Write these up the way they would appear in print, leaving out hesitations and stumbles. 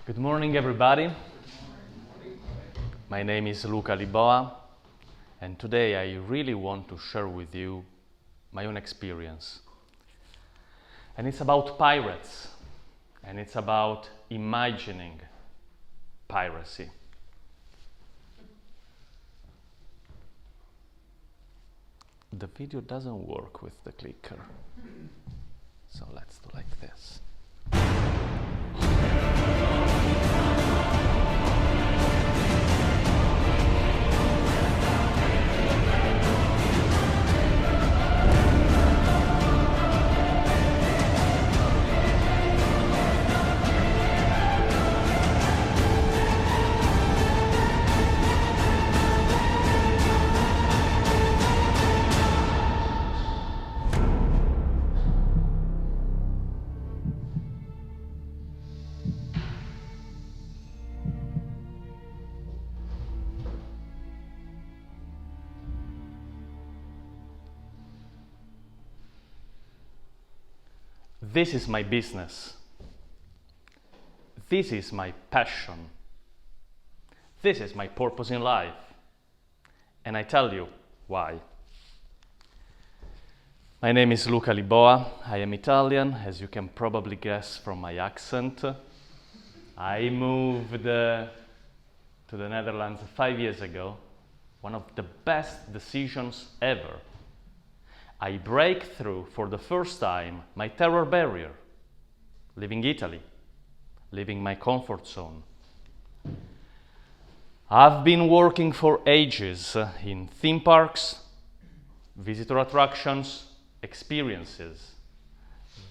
Good morning, everybody. My name is Luca Liboa, and today I really want to share with you my own experience. And it's about pirates, and it's about imagining piracy. The video doesn't work with the clicker, so let's do like this. This is my business. This is my passion. This is my purpose in life. And I tell you why. My name is Luca Liboa. I am Italian, as you can probably guess from my accent. I moved to the Netherlands 5 years ago. One of the best decisions ever. I break through for the first time my terror barrier, leaving Italy, leaving my comfort zone. I've been working for ages in theme parks, visitor attractions, experiences.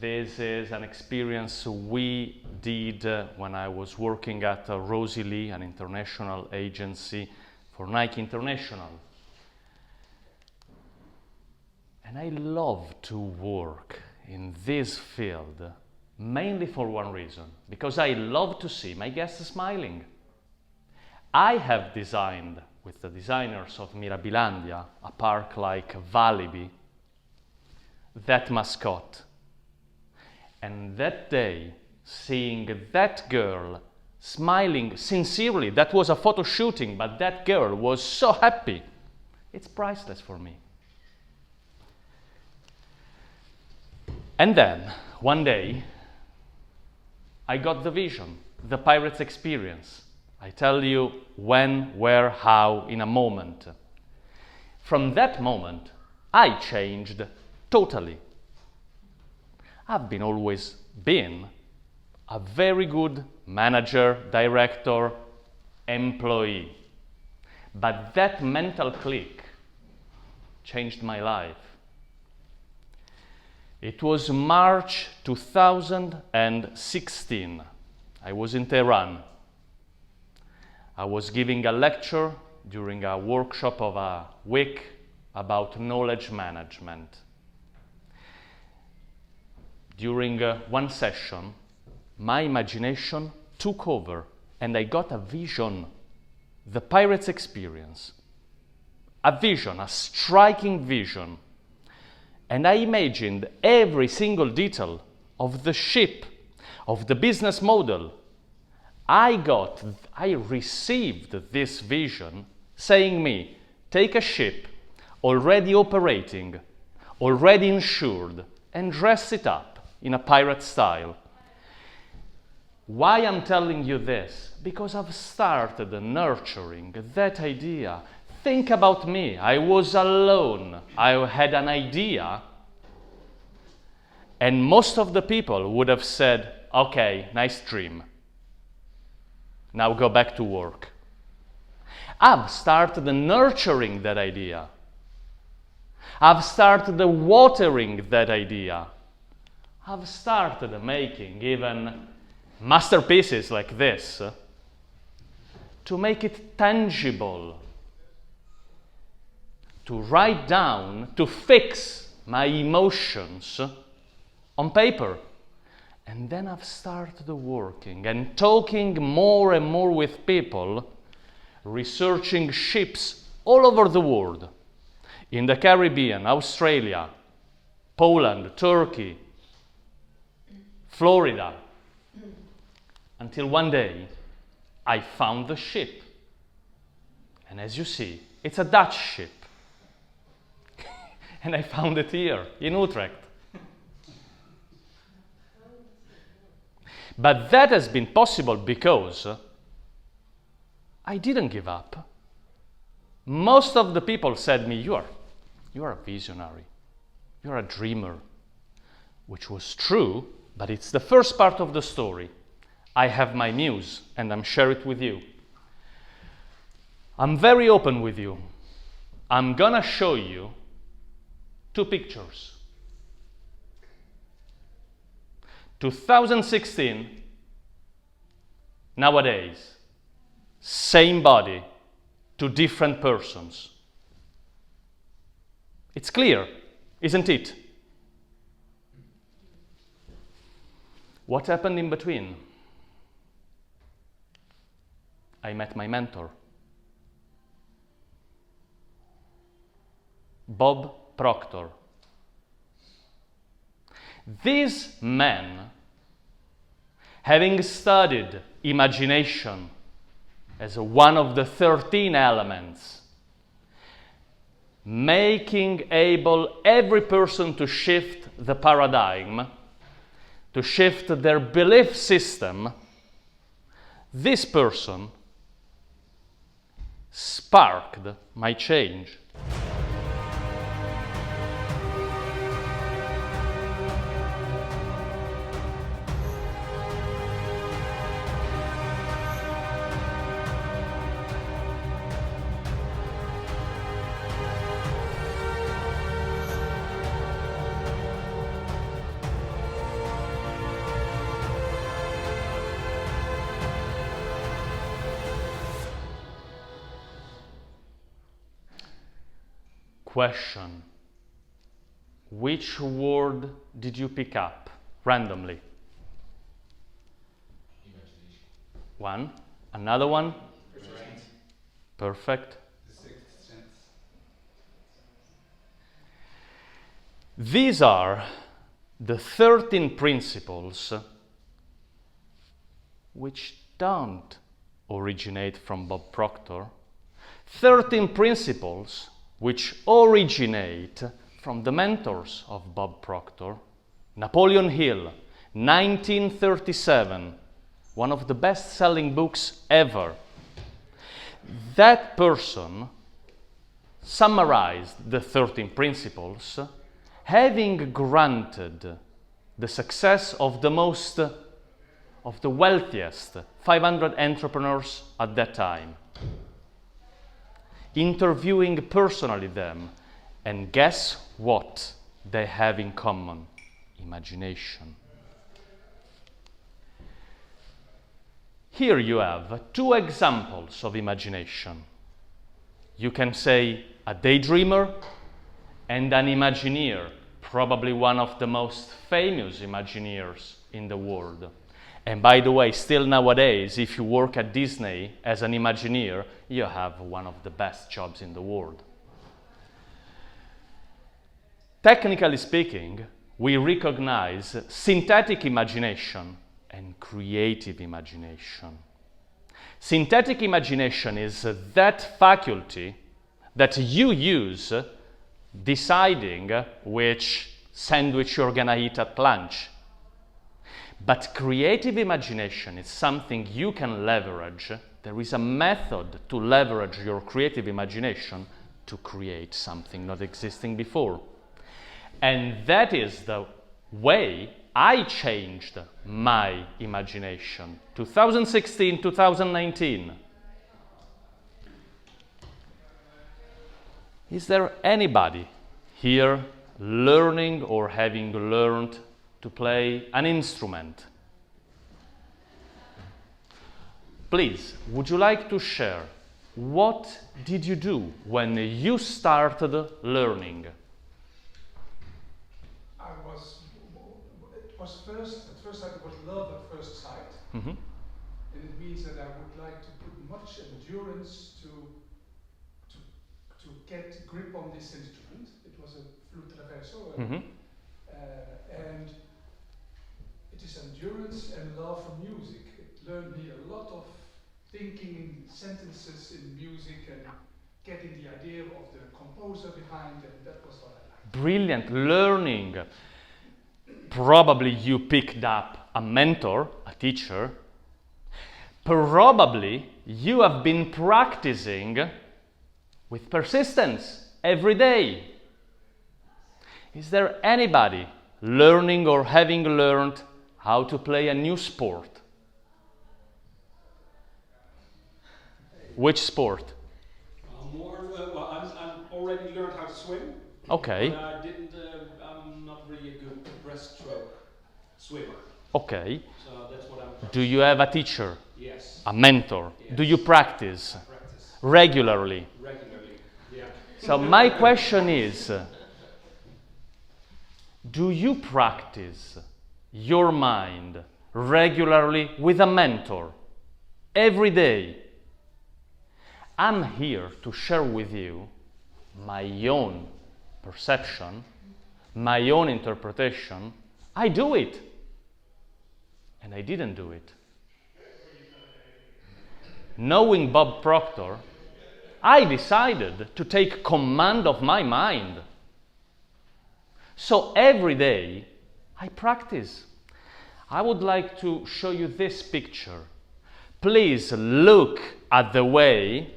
This is an experience we did when I was working at Rosie Lee, an international agency for Nike International. And I love to work in this field, mainly for one reason, because I love to see my guests smiling. I have designed, with the designers of Mirabilandia, a park like Walibi, that mascot. And that day, seeing that girl smiling sincerely, that was a photo shooting, but that girl was so happy. It's priceless for me. And then, one day, I got the vision, the pirate's experience. I tell you when, where, how, in a moment. From that moment, I changed totally. I've always been a very good manager, director, employee. But that mental click changed my life. It was March 2016. I was in Tehran. I was giving a lecture during a workshop of a week about knowledge management. During one session, my imagination took over and I got a vision, the pirate's experience. A vision, a striking vision. And I imagined every single detail of the ship, of the business model. I received this vision saying me, take a ship already operating, already insured, and dress it up in a pirate style. Why I'm telling you this? Because I've started nurturing that idea. Think about me. I was alone. I had an idea. And most of the people would have said, okay, nice dream. Now go back to work. I've started nurturing that idea. I've started watering that idea. I've started making even masterpieces like this to make it tangible, to write down, to fix my emotions on paper. And then I've started working and talking more and more with people, researching ships all over the world, in the Caribbean, Australia, Poland, Turkey, Florida, until one day I found the ship. And as you see, it's a Dutch ship. And I found it here in Utrecht. But that has been possible because I didn't give up. Most of the people said me, you are a visionary, you're a dreamer, which was true, but it's the first part of the story. I have my muse and I'm sharing it with you. I'm very open with you. I'm gonna show you 2 pictures. 2016, nowadays, same body, 2 different persons. It's clear, isn't it? What happened in between? I met my mentor, Bob Proctor. This man, having studied imagination as one of the 13 elements, making able every person to shift the paradigm, to shift their belief system, this person sparked my change. Question. Which word did you pick up randomly? Imagination. One. Another one? Presence. Perfect. The 6th sense. These are the 13 principles which don't originate from Bob Proctor. 13 principles which originate from the mentors of Bob Proctor. Napoleon Hill, 1937, one of the best-selling books ever. That person summarized the 13 principles, having granted the success of the wealthiest 500 entrepreneurs at that time, interviewing personally them, and guess what they have in common? Imagination. Here you have 2 examples of imagination. You can say a daydreamer and an Imagineer, probably one of the most famous Imagineers in the world. And by the way, still nowadays, if you work at Disney as an Imagineer, you have one of the best jobs in the world. Technically speaking, we recognize synthetic imagination and creative imagination. Synthetic imagination is that faculty that you use deciding which sandwich you're gonna eat at lunch. But creative imagination is something you can leverage. There is a method to leverage your creative imagination to create something not existing before. And that is the way I changed my imagination. 2016, 2019. Is there anybody here learning or having learned to play an instrument. Please, would you like to share what did you do when you started learning? At first sight, it was love at first sight. Mm-hmm. And it means that I would like to put much endurance to get grip on this instrument. It was a flute traverso, Mm-hmm. and it is endurance and love for music. It learned me a lot of thinking in sentences in music and getting the idea of the composer behind, and that was what I liked. Brilliant learning. Probably you picked up a mentor, a teacher. Probably you have been practicing with persistence every day. Is there anybody learning or having learned how to play a new sport? Which sport? I'm already learned how to swim. Okay. But I didn't. I'm not really a good breaststroke swimmer. Okay. So that's what I'm. Do you have a teacher? Yes. A mentor? Yes. Do you practice I practice regularly? regularly. Yeah. So my question is, do you practice your mind regularly with a mentor every day? I'm here to share with you my own perception, my own interpretation. I do it. And I didn't do it. Knowing Bob Proctor, I decided to take command of my mind. So every day I practice. I would like to show you this picture. Please look at the way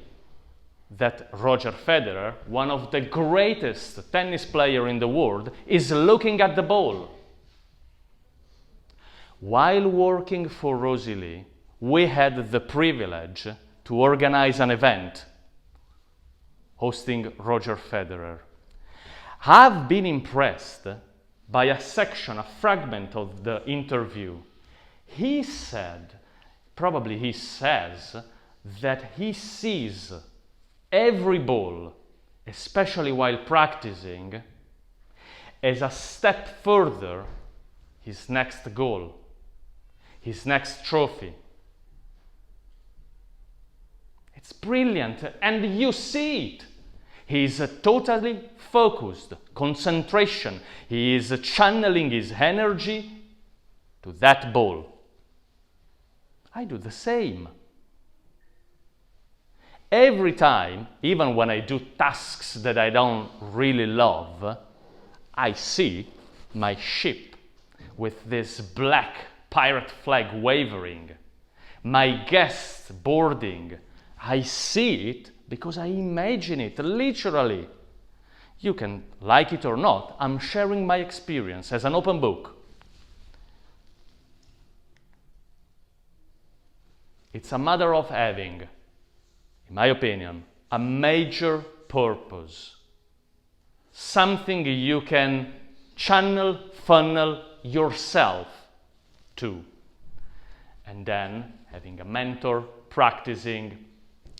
that Roger Federer, one of the greatest tennis players in the world, is looking at the ball. While working for Rosie Lee, we had the privilege to organize an event hosting Roger Federer. I've been impressed by a section, a fragment of the interview. He said, probably he says, that he sees every ball, especially while practicing, as a step further his next goal, his next trophy. It's brilliant, and you see it. He is totally focused, concentration. He is channeling his energy to that ball. I do the same. Every time, even when I do tasks that I don't really love, I see my ship with this black pirate flag wavering, my guests boarding. I see it because I imagine it, literally. You can like it or not. I'm sharing my experience as an open book. It's a matter of having, in my opinion, a major purpose. Something you can channel, funnel yourself to. And then having a mentor, practicing,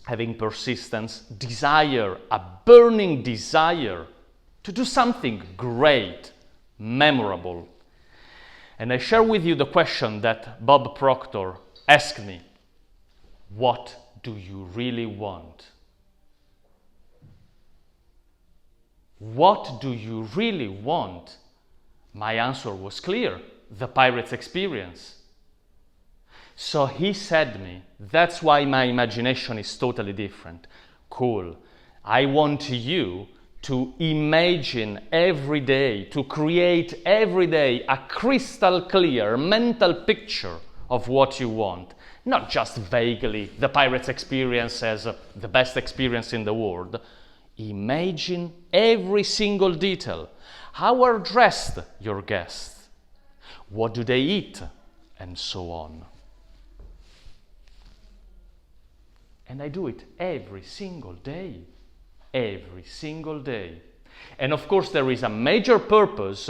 having persistence, desire, a burning desire to do something great, memorable. And I share with you the question that Bob Proctor asked me. What do you really want? What do you really want? My answer was clear, the pirate's experience. So he said me, that's why my imagination is totally different. Cool. I want you to imagine every day, to create every day a crystal clear mental picture of what you want. Not just vaguely, the pirate's experience as the best experience in the world. Imagine every single detail. How are dressed your guests? What do they eat? And so on. And I do it every single day. Every single day. And of course there is a major purpose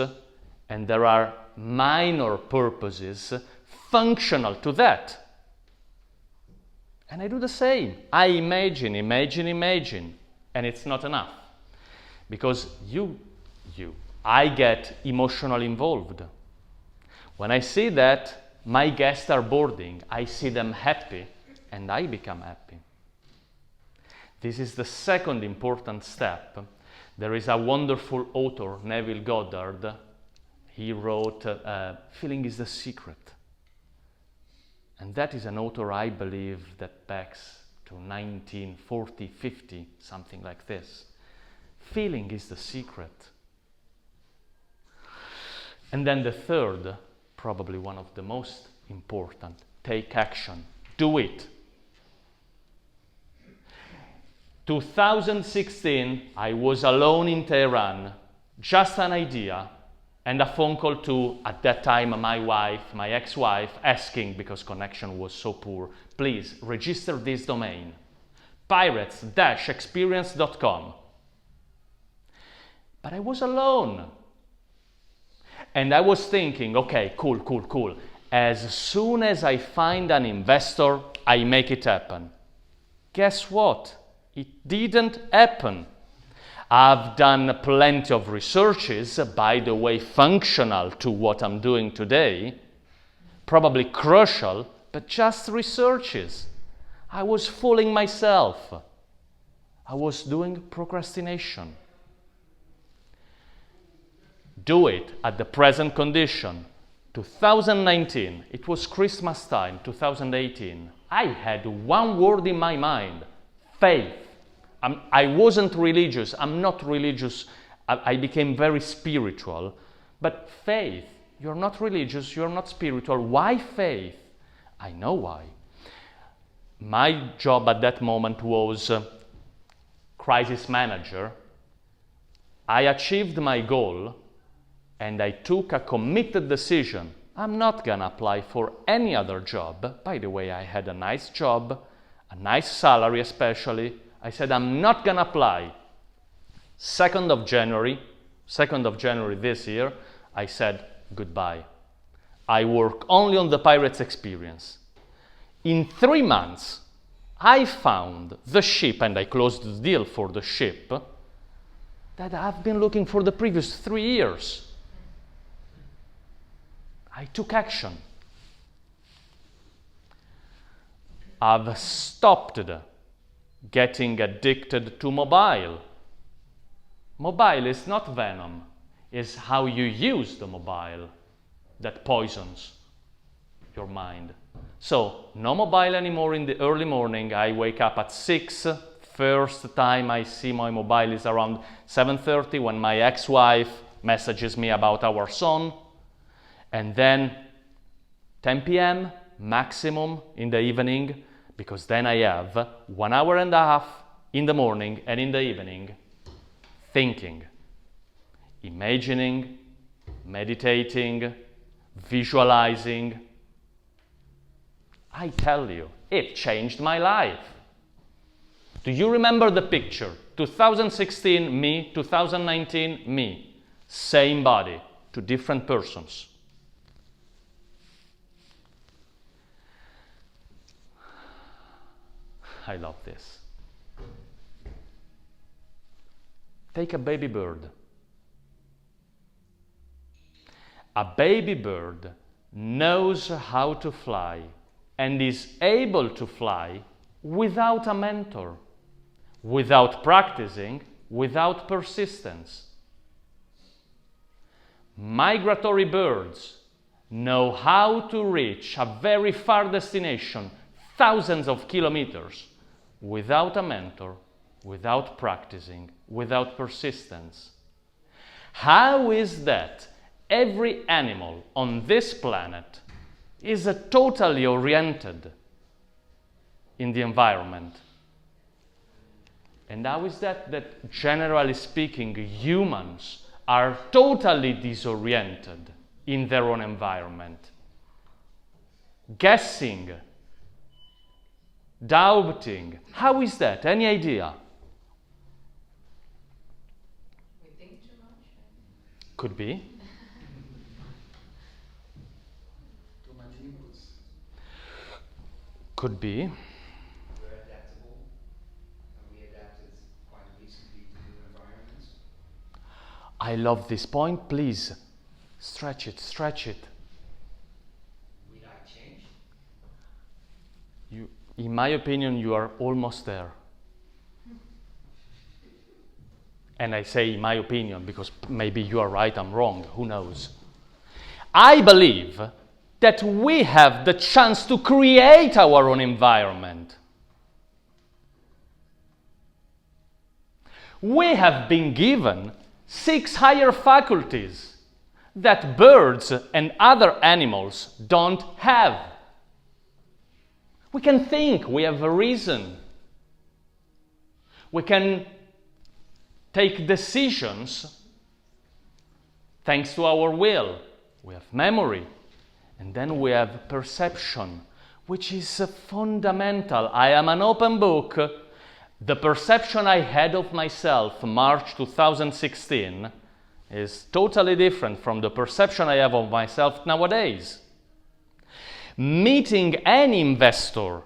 and there are minor purposes functional to that. And I do the same. I imagine, and it's not enough. Because I get emotionally involved. When I see that my guests are boarding, I see them happy, and I become happy. This is the second important step. There is a wonderful author, Neville Goddard. He wrote, Feeling is the Secret. And that is an author, I believe, that backs to 1940, 50, something like this. Feeling is the secret. And then the third, probably one of the most important, take action. Do it. 2016, I was alone in Tehran, just an idea, and a phone call to, at that time, my ex-wife, asking, because connection was so poor, please register this domain, pirates-experience.com. But I was alone. And I was thinking, okay, cool. As soon as I find an investor, I make it happen. Guess what? It didn't happen. I've done plenty of researches, by the way, functional to what I'm doing today, probably crucial, but just researches. I was fooling myself. I was doing procrastination. Do it at the present condition. 2019, it was Christmas time, 2018. I had one word in my mind, faith. I wasn't religious, I'm not religious, I became very spiritual. But faith, you're not religious, you're not spiritual. Why faith? I know why. My job at that moment was crisis manager. I achieved my goal and I took a committed decision. I'm not gonna apply for any other job. By the way, I had a nice job, a nice salary especially. I said, I'm not gonna apply. 2nd of January this year, I said goodbye. I work only on the Pirates Experience. In 3 months, I found the ship, and I closed the deal for the ship, that I've been looking for the previous 3 years. I took action. I've stopped getting addicted to mobile. Mobile is not venom, it's how you use the mobile that poisons your mind. So, no mobile anymore in the early morning. I wake up at 6. First time I see my mobile is around 7:30 when my ex-wife messages me about our son. And then 10 p.m. maximum in the evening, because then I have 1 hour and a half in the morning and in the evening thinking, imagining, meditating, visualizing. I tell you, it changed my life. Do you remember the picture? 2016 me, 2019 me. Same body, 2 different persons. I love this. Take a baby bird. A baby bird knows how to fly and is able to fly without a mentor, without practicing, without persistence. Migratory birds know how to reach a very far destination, thousands of kilometers, without a mentor, without practicing, without persistence. How is that every animal on this planet is totally oriented in the environment? And how is that generally speaking, humans are totally disoriented in their own environment? Guessing, doubting. How is that? Any idea? We think too much. Could be. inputs. Could be. We're adaptable, and we adapted quite recently to new environments. I love this point. Please, stretch it, stretch it. We like change. In my opinion, you are almost there. And I say in my opinion because maybe you are right, I'm wrong, who knows. I believe that we have the chance to create our own environment. We have been given 6 higher faculties that birds and other animals don't have. We can think, we have a reason. We can take decisions thanks to our will. We have memory, and then we have perception, which is fundamental. I am an open book. The perception I had of myself March 2016 is totally different from the perception I have of myself nowadays. Meeting any investor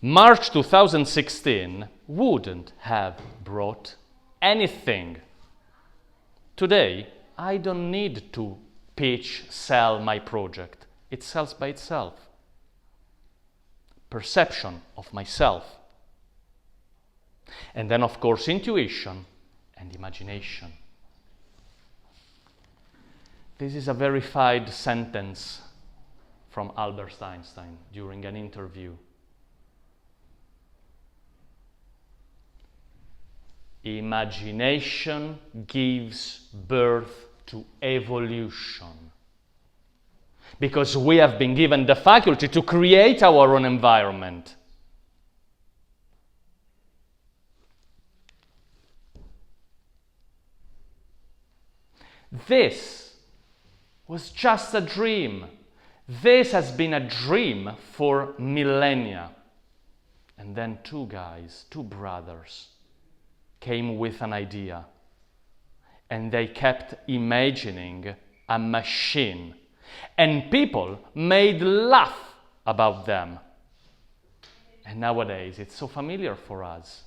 March 2016 wouldn't have brought anything. Today, I don't need to pitch, sell my project. It sells by itself. Perception of myself. And then, of course, intuition and imagination. This is a verified sentence from Albert Einstein during an interview. Imagination gives birth to evolution. Because we have been given the faculty to create our own environment. This was just a dream. This has been a dream for millennia. And then 2 guys, 2 brothers, came with an idea. And they kept imagining a machine. And people made laugh about them. And nowadays, it's so familiar for us.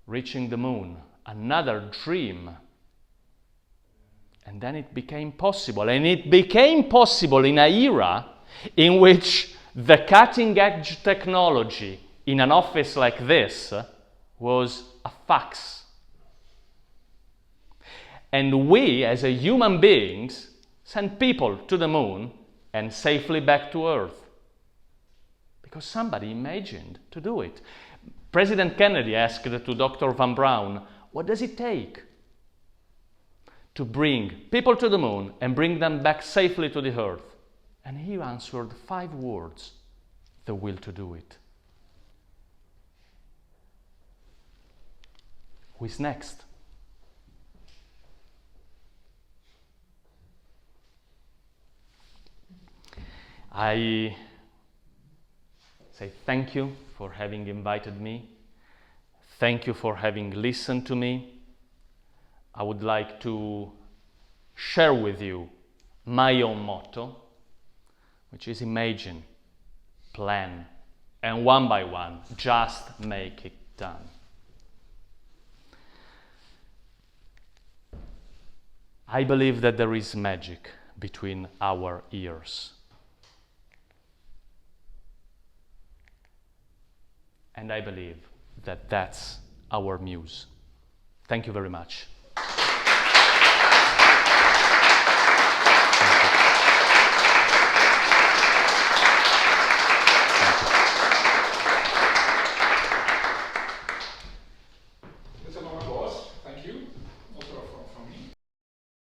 Reaching the moon, another dream. And then it became possible. And it became possible in an era in which the cutting-edge technology in an office like this was a fax. And we, as a human beings, sent people to the moon and safely back to Earth. Because somebody imagined to do it. President Kennedy asked to Dr. Van Braun, what does it take to bring people to the moon and bring them back safely to the Earth? And he answered 5 words, the will to do it. Who is next? I say thank you for having invited me. Thank you for having listened to me. I would like to share with you my own motto, which is imagine, plan, and one by one, just make it done. I believe that there is magic between our ears. And I believe that that's our muse. Thank you very much.